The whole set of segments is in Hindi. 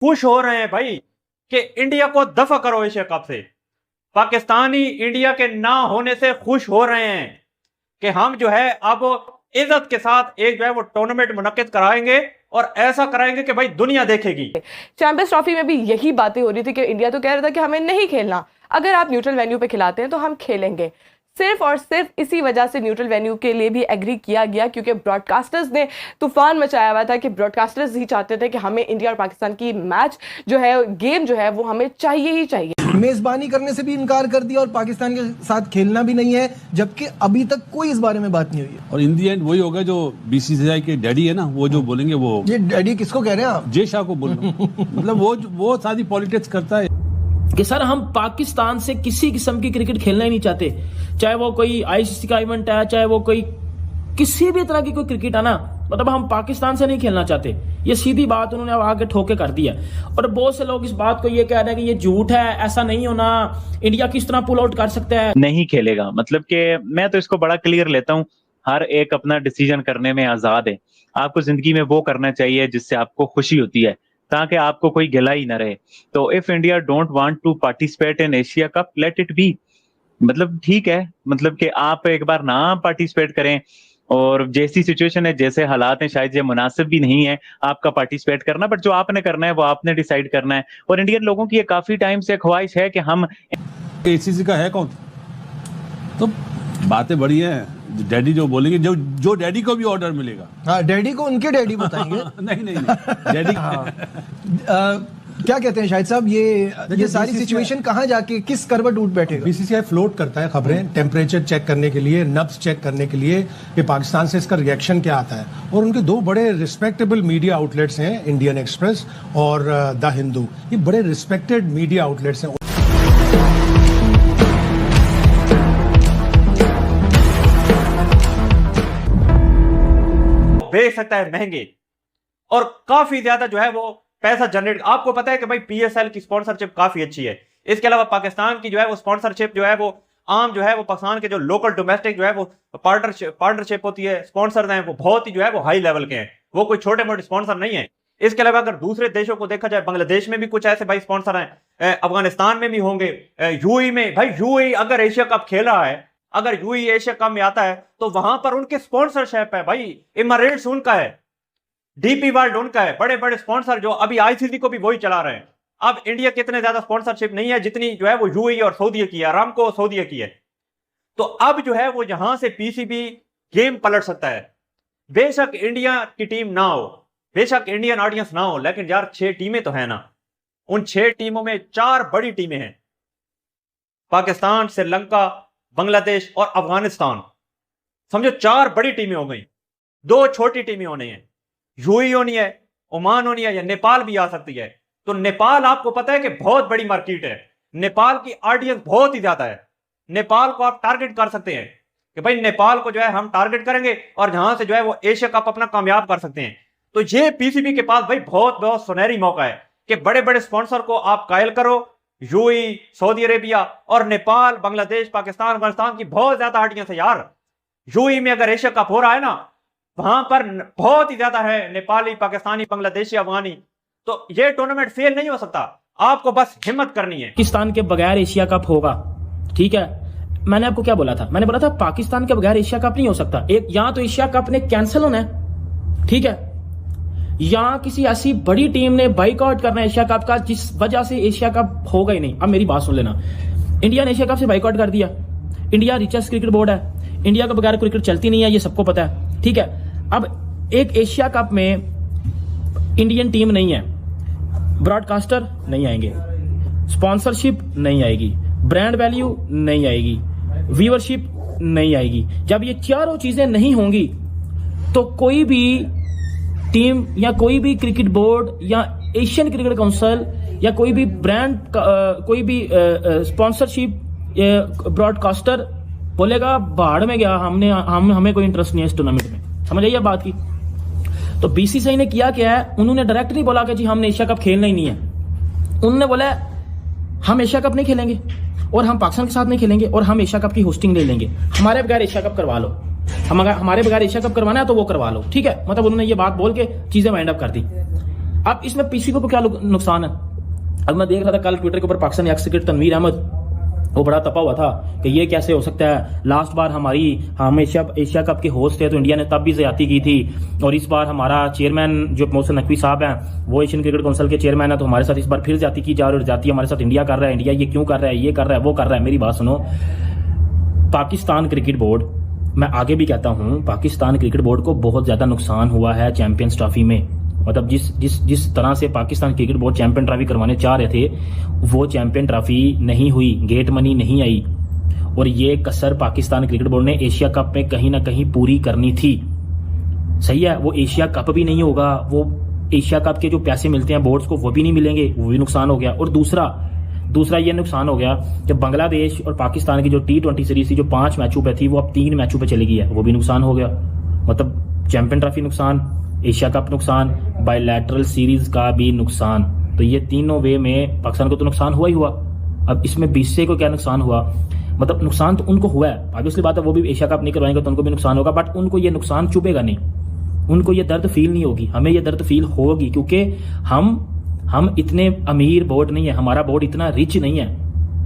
खुश हो रहे हैं भाई कि इंडिया को दफा करो एशिया कप से। पाकिस्तानी इंडिया के ना होने से खुश हो रहे हैं कि हम जो है अब इज्जत के साथ एक जो है वो टूर्नामेंट मुनक्किद कराएंगे और ऐसा कराएंगे कि भाई दुनिया देखेगी। चैंपियंस ट्रॉफी में भी यही बातें हो रही थी कि इंडिया तो कह रहा था कि हमें नहीं खेलना, अगर आप न्यूट्रल वेन्यू पे खिलाते हैं तो हम खेलेंगे। सिर्फ और सिर्फ इसी वजह से न्यूट्रल वेन्यू के लिए भी एग्री किया गया क्योंकि ब्रॉडकास्टर्स ने तूफान मचाया हुआ था कि ब्रॉडकास्टर्स ही चाहते थे कि हमें इंडिया और पाकिस्तान की मैच जो है, गेम जो है वो हमें चाहिए ही चाहिए। मेजबानी करने से भी इनकार कर दिया और पाकिस्तान के साथ खेलना भी नहीं है, जबकि अभी तक कोई इस बारे में बात नहीं हुई है। और इन दी एंड वही होगा जो बीसीसीआई के डैडी है ना, वो जो बोलेंगे वो। ये डैडी किसको कह रहे हैं आप? जय शाह को बोल रहे हैं। मतलब वो सारी पॉलिटिक्स करता है कि सर हम पाकिस्तान से किसी किस्म की क्रिकेट खेलना ही नहीं चाहते, चाहे वो कोई आईसीसी का इवेंट है, चाहे वो कोई किसी भी तरह की कोई क्रिकेट है ना, मतलब हम पाकिस्तान से नहीं खेलना चाहते। ये सीधी बात उन्होंने आगे ठोके कर दिया। और बहुत से लोग इस बात को ये कह रहे हैं कि ये झूठ है, ऐसा नहीं होना, इंडिया किस तरह पुल आउट कर सकता है। नहीं खेलेगा, मतलब कि मैं तो इसको बड़ा क्लियर लेता हूँ, हर एक अपना डिसीजन करने में आजाद है। आपको जिंदगी में वो करना चाहिए जिससे आपको खुशी होती है, ताकि आपको कोई गिला ही ना रहे। तो if India don't want to participate in Asia Cup, let it be. मतलब ठीक है, मतलब कि आप एक बार ना पार्टिसिपेट करें, और जैसी सिचुएशन है, जैसे हालात हैं, शायद ये मुनासिब भी नहीं है आपका पार्टिसिपेट करना, बट जो आपने करना है वो आपने डिसाइड करना है। और इंडियन लोगों की ये काफी टाइम से ख्वाहिश है कि हम एसीसी का है कौन, तो बातें बड़ी हैं। डैडी जो बोलेंगे, जो डैडी को भी ऑर्डर मिलेगा। हाँ, डैडी को उनके डैडी बताएंगे। नहीं डैडी। क्या कहते हैं शाहिद साहब, ये सारी सिचुएशन कहाँ जाके किस करवट उठ बैठेगा? बीसीसीआई फ्लोट करता है खबरें टेम्परेचर चेक करने के लिए, नब्ज चेक करने के लिए कि पाकिस्तान से इसका रिएक्शन क्या आता है। और उनके दो बड़े रिस्पेक्टेबल मीडिया आउटलेट्स हैं, इंडियन एक्सप्रेस और द हिंदू। ये बड़े रिस्पेक्टेड मीडिया आउटलेट्स हैं। बेच सकता है महंगे और काफी ज्यादा जो है वो पैसा जनरेट। आपको पता है कि भाई पीएसएल की स्पॉन्सरशिप काफी अच्छी है। इसके अलावा पाकिस्तान की जो है वो स्पॉन्सरशिप जो है वो आम जो है वो पाकिस्तान के जो लोकल डोमेस्टिक जो है वो पार्टनरशिप होती है, स्पॉन्सर हैं वो बहुत ही जो है वो हाई लेवल के हैं, वो कोई छोटे मोटे स्पॉन्सर नहीं है। इसके अलावा अगर दूसरे देशों को देखा जाए, बांग्लादेश में भी कुछ ऐसे भाई स्पॉन्सर हैं, अफगानिस्तान में भी होंगे, यूएई में। भाई यूएई अगर एशिया कप खेल रहा है, अगर यूएई एशिया कप में आता है तो वहां पर उनके स्पॉन्सरशिप है भाई। इमरेट्स उनका है, डीपी वर्ल्ड उनका है, बड़े बड़े स्पॉन्सर जो अभी आईसीसी को भी वही चला रहे हैं। अब इंडिया की इतने ज्यादा स्पॉन्सरशिप नहीं है जितनी जो है वो यूएई और सऊदी की है, अरामको सऊदी की है। तो अब जो है वो यहां से पीसीबी गेम पलट सकता है। बेशक इंडिया की टीम ना हो, बेशक इंडियन ऑडियंस ना हो, लेकिन यार 6 टीमें तो है ना। उन 6 टीमों में 4 बड़ी टीमें हैं, पाकिस्तान, श्रीलंका, बांग्लादेश और अफगानिस्तान। समझो 4 बड़ी टीमें हो गई, 2 छोटी टीमें होनी है। यूएई होनी है, ओमान होनी है, या नेपाल भी आ सकती है। तो नेपाल आपको पता है कि बहुत बड़ी मार्केट है, नेपाल की ऑडियंस बहुत ही ज्यादा है। नेपाल को आप टारगेट कर सकते हैं कि भाई नेपाल को जो है हम टारगेट करेंगे और जहां से जो है वो एशिया कप अपना कामयाब कर सकते हैं। तो ये पीसीबी के पास भाई बहुत बहुत सुनहरी मौका है कि बड़े बड़े स्पॉन्सर को आप कायल करो। यूएई, सऊदी अरेबिया और नेपाल, बांग्लादेश, पाकिस्तान, अफगानिस्तान की बहुत ज्यादा ऑडियंस है यार। यूएई में अगर एशिया कप हो रहा है ना, वहां पर बहुत ही ज्यादा है नेपाली, पाकिस्तानी, बांग्लादेशी, अफगानी। तो ये टूर्नामेंट फेल नहीं हो सकता, आपको बस हिम्मत करनी है। पाकिस्तान के बगैर एशिया कप होगा, ठीक है। मैंने आपको क्या बोला था? मैंने बोला था पाकिस्तान के बगैर एशिया कप नहीं हो सकता। एक यहाँ तो एशिया कप ने कैंसिल होना है, ठीक है, यहाँ किसी ऐसी बड़ी टीम ने बाइकआउट करना है एशिया कप का जिस वजह से एशिया कप होगा ही नहीं। अब मेरी बात सुन लेना, इंडिया ने एशिया कप से बाइकआउट कर दिया। इंडिया रिचेस्ट क्रिकेट बोर्ड है, इंडिया के बगैर क्रिकेट चलती नहीं है, ये सबको पता है, ठीक है। अब एक एशिया कप में इंडियन टीम नहीं है, ब्रॉडकास्टर नहीं आएंगे, स्पॉन्सरशिप नहीं आएगी, ब्रांड वैल्यू नहीं आएगी, व्यूअरशिप नहीं आएगी। जब ये चारों चीजें नहीं होंगी तो कोई भी टीम या कोई भी क्रिकेट बोर्ड या एशियन क्रिकेट काउंसिल या कोई भी ब्रांड कोई भी स्पॉन्सरशिप ब्रॉडकास्टर बोलेगा भाड़ में गया, हमें कोई इंटरेस्ट नहीं है इस टूर्नामेंट में। समझ आइए बात की। तो बीसीसीआई ने किया क्या है, उन्होंने डायरेक्ट नहीं बोला कि जी हमने एशिया कप खेलना ही नहीं है। उन्होंने बोला हम एशिया कप नहीं खेलेंगे और हम पाकिस्तान के साथ नहीं खेलेंगे और हम एशिया कप की होस्टिंग ले लेंगे, हमारे बगैर एशिया कप करवा लो, हमारे बगैर एशिया कप करवाना है तो वो करवा लो, ठीक है। मतलब उन्होंने ये बात बोल के चीजें वाइंड अप कर दी। अब इसमें पीसीबी को क्या नुकसान है? अब मैं देख रहा था कल ट्विटर के ऊपर पाकिस्तानी एक्स क्रिकेटर तनवीर अहमद वो बड़ा तपा हुआ था कि ये कैसे हो सकता है, लास्ट बार हम एशिया कप के होस्ट थे तो इंडिया ने तब भी ज्यादती की थी, और इस बार हमारा चेयरमैन जो मोहसिन नकवी साहब हैं वो एशियन क्रिकेट काउंसिल के चेयरमैन है, तो हमारे साथ इस बार फिर ज्यादती की जा रही है, और ज्यादती हमारे साथ इंडिया कर रहा है, इंडिया ये क्यों कर रहा है, ये कर रहा है, वो कर रहा है। मेरी बात सुनो, पाकिस्तान क्रिकेट बोर्ड, मैं आगे भी कहता हूं, पाकिस्तान क्रिकेट बोर्ड को बहुत ज्यादा नुकसान हुआ है चैंपियंस ट्रॉफी में। मतलब जिस तरह से Pakistan cricket board champion trophy करवाने चाह रहे थे वो चैंपियन ट्रॉफी नहीं हुई, गेट मनी नहीं आई, और ये कसर पाकिस्तान क्रिकेट बोर्ड ने एशिया कप में कहीं ना कहीं पूरी करनी थी। सही है, वो एशिया कप भी नहीं होगा, वो एशिया कप के जो पैसे मिलते हैं बोर्ड्स को वो भी नहीं मिलेंगे, वो भी नुकसान हो गया। और दूसरा ये नुकसान हो गया कि बांग्लादेश और पाकिस्तान की जो T20 सीरीज थी जो 5 मैचों पे थी वो अब 3 मैचों पे चली गई है, वो भी नुकसान हो गया। मतलब चैंपियन ट्रॉफी नुकसान, एशिया कप नुकसान, बायलैटरल सीरीज का भी नुकसान, तो ये तीनों वे में पाकिस्तान को तो नुकसान हुआ ही हुआ। अब इसमें बीसीसीआई को क्या नुकसान हुआ? मतलब नुकसान तो उनको हुआ है, ऑब्वियसली बात है, वो भी एशिया कप नहीं करवाएंगे तो उनको भी नुकसान होगा, बट उनको ये नुकसान चुभेगा नहीं, उनको ये दर्द फील नहीं होगी, हमें ये दर्द फील होगी, क्योंकि हम इतने अमीर बोर्ड नहीं है, हमारा बोर्ड इतना रिच नहीं है।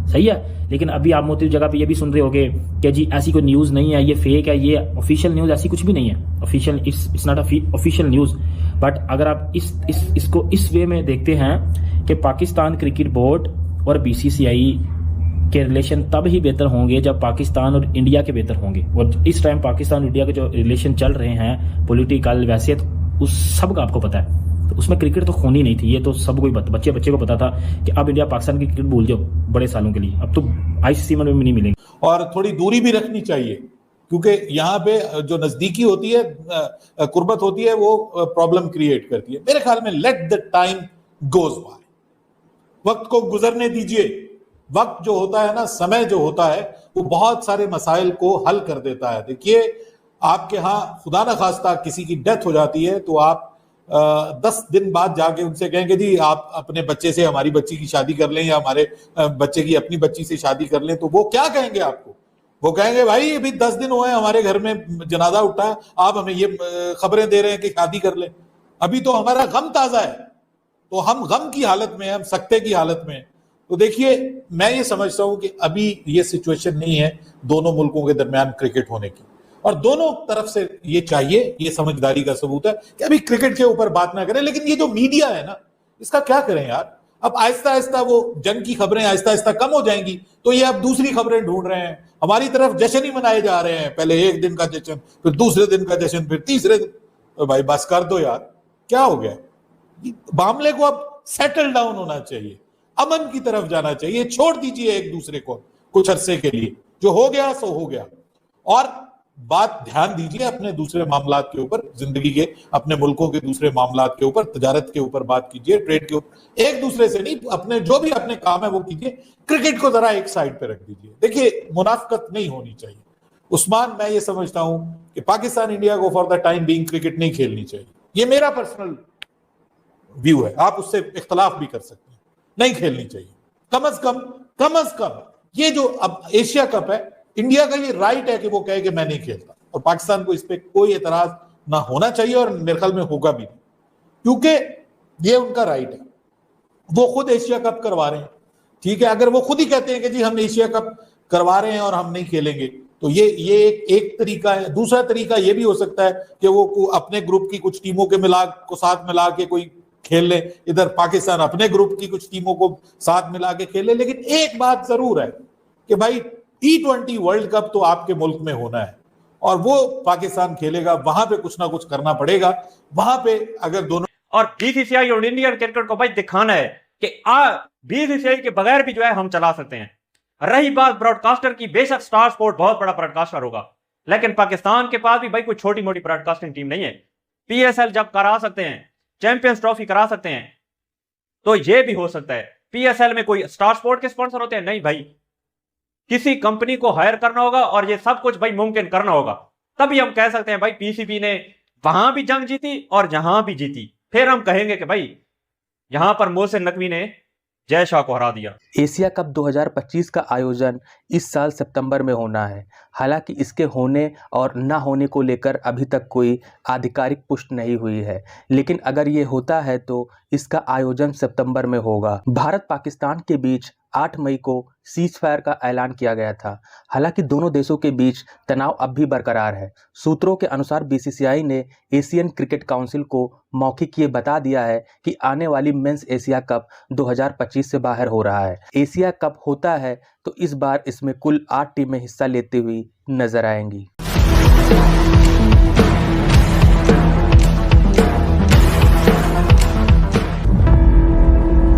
सही है, लेकिन अभी आप मोती जगह पे ये भी सुन रहे होगे कि जी ऐसी कोई न्यूज़ नहीं है, ये फेक है, ये ऑफिशियल न्यूज़, ऐसी कुछ भी नहीं है। Official it's not official news. But अगर आप इसको इस वे में देखते हैं कि पाकिस्तान क्रिकेट बोर्ड और बीसीसीआई के रिलेशन तब ही बेहतर होंगे जब पाकिस्तान और इंडिया के बेहतर होंगे, और इस टाइम पाकिस्तान और इंडिया के जो रिलेशन चल रहे हैं पॉलिटिकल, वैसे तो उस सब का आपको पता है, तो उसमें क्रिकेट तो होनी नहीं थी, ये तो सब कोई बच्चे को पता था कि अब इंडिया पाकिस्तान की क्रिकेट भूल जाओ बड़े सालों के लिए, अब तो आईसीसी में नहीं मिलेंगे। और थोड़ी दूरी भी रखनी चाहिए, क्योंकि यहाँ पे जो नजदीकी होती है, कुर्बत होती है, वो प्रॉब्लम क्रिएट करती है। मेरे ख्याल में let the time goes by, वक्त को गुजरने दीजिए। वक्त जो होता है ना, समय जो होता है, वो बहुत सारे मसाइल को हल कर देता है। देखिए, आपके यहाँ खुदा न खास्ता किसी की डेथ हो जाती है तो आप 10 दिन बाद जाके उनसे कहेंगे जी आप अपने बच्चे से हमारी बच्ची की शादी कर लें, या हमारे बच्चे की अपनी बच्ची से शादी कर लें, तो वो क्या कहेंगे आपको? वो कहेंगे भाई अभी 10 दिन हुए हमारे घर में जनाजा उठा है, आप हमें ये खबरें दे रहे हैं कि शादी कर लें, अभी तो हमारा गम ताजा है, तो हम गम की हालत में, हम सख्ते की हालत में। तो देखिए, मैं ये समझता हूं कि अभी ये सिचुएशन नहीं है दोनों मुल्कों के दरमियान क्रिकेट होने की, और दोनों तरफ से ये चाहिए, ये समझदारी का सबूत है कि अभी क्रिकेट के ऊपर बात ना करें। लेकिन ये जो मीडिया है ना, इसका क्या करें यार? अब आहिस्ता आहिस्ता वो जंग की खबरें आहिस्ता आहिस्ता कम हो जाएंगी, तो ये अब दूसरी खबरें ढूंढ रहे हैं। हमारी तरफ जश्न ही मनाए जा रहे हैं, पहले एक दिन का जश्न, फिर दूसरे दिन का जश्न, फिर तीसरे दिन। तो भाई बस कर दो यार, क्या हो गया? मामले को अब सेटल डाउन होना चाहिए, अमन की तरफ जाना चाहिए, छोड़ दीजिए एक दूसरे को कुछ अरसे के लिए, जो हो गया सो हो गया, और बात ध्यान दीजिए अपने दूसरे मामलात के ऊपर, जिंदगी के, अपने मुल्कों के दूसरे मामलात के ऊपर, तजारत के ऊपर बात कीजिए, ट्रेड के ऊपर, एक दूसरे से नहीं, अपने जो भी अपने काम है वो कीजिए। क्रिकेट को जरा एक साइड पे रख दीजिए। देखिए, मुनाफकत नहीं होनी चाहिए। उस्मान, मैं ये समझता हूं कि पाकिस्तान इंडिया को for the time being cricket नहीं खेलनी चाहिए, ये मेरा पर्सनल व्यू है, आप उससे इख्तलाफ भी कर सकते हैं, नहीं खेलनी चाहिए। कम अज कम ये जो अब एशिया कप है, इंडिया का ये राइट है कि वो कहे कि मैं नहीं खेलता, और पाकिस्तान को इस पे कोई एतराज ना होना चाहिए, और मेरे ख्याल में होगा भी नहीं, क्योंकि ये उनका राइट है। वो खुद एशिया कप करवा रहे हैं, ठीक है, अगर वो खुद ही कहते हैं कि जी हम एशिया कप करवा रहे हैं और हम नहीं खेलेंगे, तो ये एक तरीका है। दूसरा तरीका ये भी हो सकता है कि वो अपने ग्रुप की कुछ टीमों के साथ मिला के कोई खेल ले, इधर पाकिस्तान अपने ग्रुप की कुछ टीमों को साथ मिला के खेल ले। लेकिन एक बात जरूर है कि भाई T20 वर्ल्ड कप तो आपके मुल्क में होना है, और वो पाकिस्तान खेलेगा, वहां पे कुछ ना कुछ करना पड़ेगा। वहां पे अगर दोनों, और बीसीसीआई और इंडियन क्रिकेट को भाई दिखाना है कि बीसीसीआई के बगैर भी जो है हम चला सकते हैं। रही बात ब्रॉडकास्टर की, बेशक स्टार स्पोर्ट बहुत बड़ा ब्रॉडकास्टर होगा, लेकिन पाकिस्तान के पास भी भाई कोई छोटी मोटी ब्रॉडकास्टिंग टीम नहीं है। पीएसएल जब करा सकते हैं, चैंपियंस ट्रॉफी करा सकते हैं, तो यह भी हो सकता है। पीएसएल में कोई स्टार स्पोर्ट के स्पॉन्सर होते हैं? नहीं भाई, किसी कंपनी को हायर करना होगा, और ये सब कुछ भाई मुमकिन करना होगा, तभी हम कह सकते हैं भाई पीसीबी ने वहां भी जंग जीती और यहां भी जीती। फिर हम कहेंगे कि भाई यहां पर मोहसिन नकवी ने जय शाह को हरा दिया। एशिया कप 2025 का आयोजन इस साल सितंबर में होना है। हालांकि इसके होने और ना होने को लेकर अभी तक कोई आधिकारिक पुष्टि नहीं हुई है, लेकिन अगर ये होता है तो इसका आयोजन सितंबर में होगा। भारत पाकिस्तान के बीच 8 मई को सीज फायर का ऐलान किया गया था। हालांकि दोनों देशों के बीच तनाव अब भी बरकरार है। सूत्रों के अनुसार बीसीसीआई ने एशियन क्रिकेट काउंसिल को मौखिक ये बता दिया है कि आने वाली मेंस एशिया कप 2025 से बाहर हो रहा है। एशिया कप होता है तो इस बार इसमें कुल 8 टीमें हिस्सा लेती हुई नजर आएंगी।